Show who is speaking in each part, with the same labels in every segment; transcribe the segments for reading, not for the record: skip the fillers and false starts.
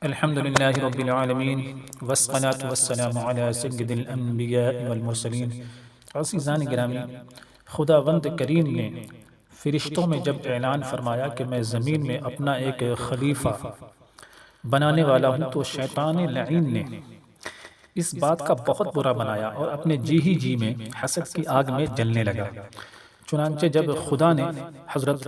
Speaker 1: الحمد لله رب العالمين والصلاة والسلام على سید الانبیاء والمرسلین۔ عزیزان گرامی، خداوند کریم نے فرشتوں میں جب اعلان فرمایا کہ میں زمین میں اپنا ایک خلیفہ بنانے والا ہوں تو شیطان لعین نے اس بات کا بہت برا بنایا اور اپنے جی میں حسد کی آگ میں جلنے لگا۔ چنانچہ جب خدا نے حضرت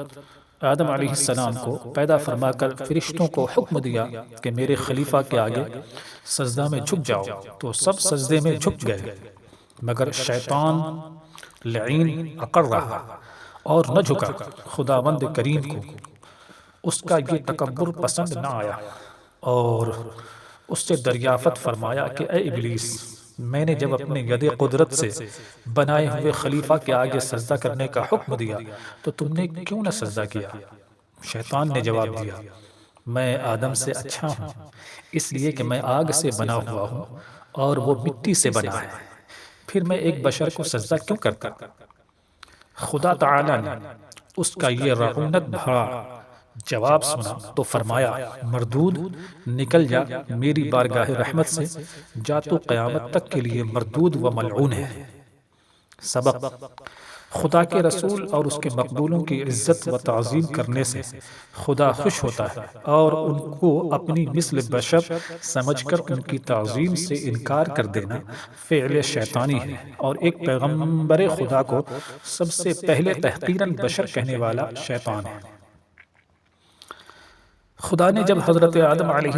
Speaker 1: آدم علیہ السلام کو پیدا فرما کر فرشتوں کو حکم دیا کہ میرے خلیفہ کے آگے سجدہ میں جھک جاؤ تو سب سجدے میں جھک گئے، مگر شیطان لعین اکڑ رہا اور نہ جھکا۔ خداوند کریم کو اس کا یہ تکبر پسند نہ آیا اور اس سے دریافت فرمایا کہ اے ابلیس، میں نے جب اپنے ید قدرت سے بنائے ہوئے خلیفہ کے آگے سجدہ کرنے کا حکم دیا تو تم نے کیوں نہ سجدہ کیا؟ شیطان نے جواب دیا، میں آدم سے اچھا ہوں، اس لیے کہ میں آگ سے بنا ہوا ہوں اور وہ مٹی سے بنا ہے، پھر میں ایک بشر کو سجدہ کیوں کرتا؟ خدا تعالی نے اس کا یہ رعونت بھرا جواب سنا تو فرمایا، مردود، نکل جا میری بارگاہ رحمت سے، جا تو قیامت تک کے لیے مردود و ملعون ہے۔ سبق: خدا کے رسول اور اس کے مقبولوں کی عزت و تعظیم کرنے سے خدا خوش ہوتا ہے، اور ان کو اپنی مثل بشر سمجھ کر ان کی تعظیم سے انکار کر دینا فعل شیطانی ہے، اور ایک پیغمبر خدا کو سب سے پہلے تحقیراً بشر کہنے والا شیطان ہے۔ خدا نے جب حضرت آدم علیہ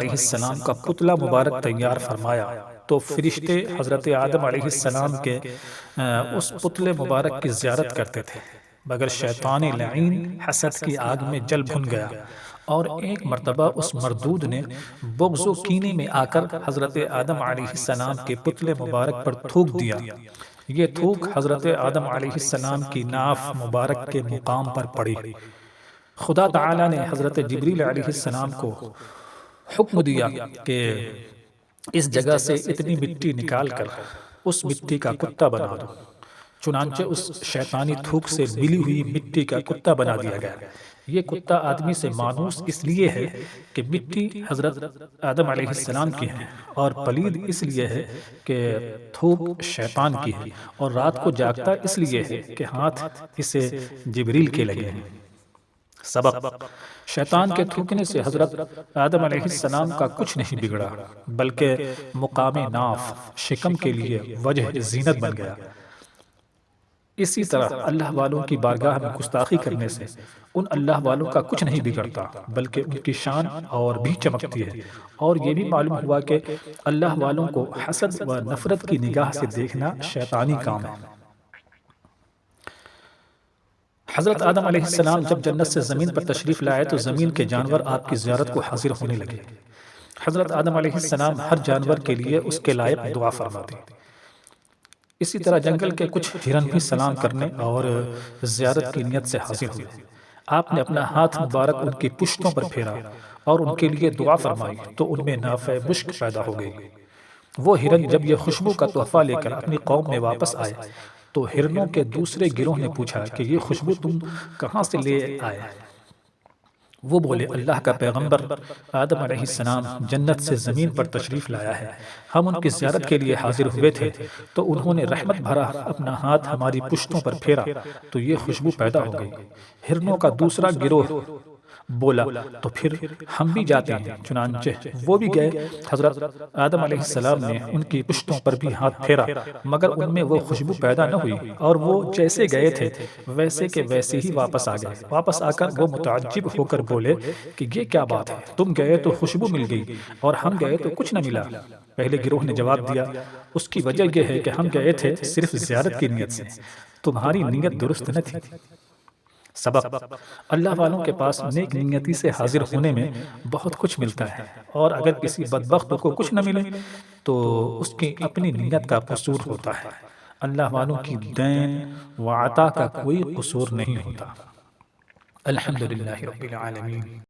Speaker 1: السلام کا پتلا مبارک تیار فرمایا تو فرشتے حضرت آدم علیہ السلام کے اس پتلے مبارک کی زیارت کرتے تھے، مگر شیطان لعین حسد کی آگ میں جل بھن گیا، اور ایک مرتبہ اس مردود نے بغض و کینے میں آ کر حضرت آدم علیہ السلام کے پتلے مبارک پر تھوک دیا۔ یہ تھوک حضرت آدم علیہ السلام کی ناف مبارک کے مقام پر پڑی۔ خدا تعالی نے حضرت جبریل علیہ السلام کو حکم دیا کہ اس جگہ سے اتنی مٹی نکال کر اس مٹی کا کتا بنا دو۔ چنانچہ اس شیطانی تھوک سے ملی ہوئی مٹی کا کتا بنا دیا گیا۔ یہ کتا آدمی سے مانوس اس لیے ہے کہ مٹی حضرت آدم علیہ السلام کی ہے، اور پلید اس لیے ہے کہ تھوک شیطان کی ہے، اور رات کو جاگتا اس لیے ہے کہ ہاتھ اسے جبریل کے لگے ہیں۔ سبق: شیطان کے تھوکنے سے حضرت آدم علیہ السلام کا کچھ نہیں بگڑا، بلکہ مقام ناف شکم کے لیے وجہ زینت بن گیا۔ اسی طرح اللہ والوں کی بارگاہ میں گستاخی کرنے سے ان اللہ والوں کا کچھ نہیں بگڑتا، بلکہ ان کی شان اور بھی چمکتی ہے، اور یہ بھی معلوم ہوا کہ اللہ والوں کو حسد و نفرت کی نگاہ سے دیکھنا شیطانی کام ہے۔ حضرت آدم علیہ السلام جب جنت سے زمین پر تشریف لائے تو زمین کے جانور آپ کی زیارت کو حاضر ہونے لگے۔ حضرت آدم علیہ السلام ہر جانور کے لیے اس کے لائق دعا فرماتے۔ اسی طرح جنگل کے کچھ ہرن بھی سلام کرنے اور زیارت کی نیت سے حاضر ہوئے۔ آپ نے اپنا ہاتھ مبارک ان کی پشتوں پر پھیرا اور ان کے لیے دعا فرمائی تو ان میں نافع مشک پیدا ہو گئی۔ وہ ہرن جب یہ خوشبو کا تحفہ لے کر اپنی قوم میں واپس آئے تو ہرنوں کے دوسرے گروہ نے پوچھا کہ یہ خوشبو تم کہاں سے لے آئے؟ وہ بولے، اللہ کا پیغمبر آدم علیہ السلام جنت سے زمین پر تشریف لایا ہے، ہم ان کی زیارت کے لیے حاضر ہوئے تھے تو انہوں نے رحمت بھرا اپنا ہاتھ ہماری پشتوں پر پھیرا تو یہ خوشبو پیدا ہو گئی۔ ہرنوں کا دوسرا گروہ بولا، تو پھر ہم بھی جاتے ہیں۔ چنانچہ وہ بھی گئے۔ حضرت آدم علیہ السلام نے ان کی پشتوں پر بھی ہاتھ پھیرا، مگر ان میں وہ خوشبو پیدا نہ ہوئی، اور وہ جیسے گئے تھے ویسے کے ویسے ہی واپس آ گئے۔ واپس آ کر وہ متعجب ہو کر بولے کہ یہ کیا بات ہے، تم گئے تو خوشبو مل گئی اور ہم گئے تو کچھ نہ ملا۔ پہلے گروہ نے جواب دیا، اس کی وجہ یہ ہے کہ ہم گئے تھے صرف زیارت کی نیت سے، تمہاری نیت درست نہ تھی۔ سبق: اللہ والوں کے پاس نیک نیتی سے حاضر ہونے میں بہت کچھ ملتا ہے، اور اگر کسی بدبخت کو کچھ نہ ملے تو اس کی اپنی نیت کا قصور ہوتا ہے۔ اللہ والوں کی دین و عطا کا کوئی قصور نہیں ہوتا۔ الحمدللہ رب العالمین۔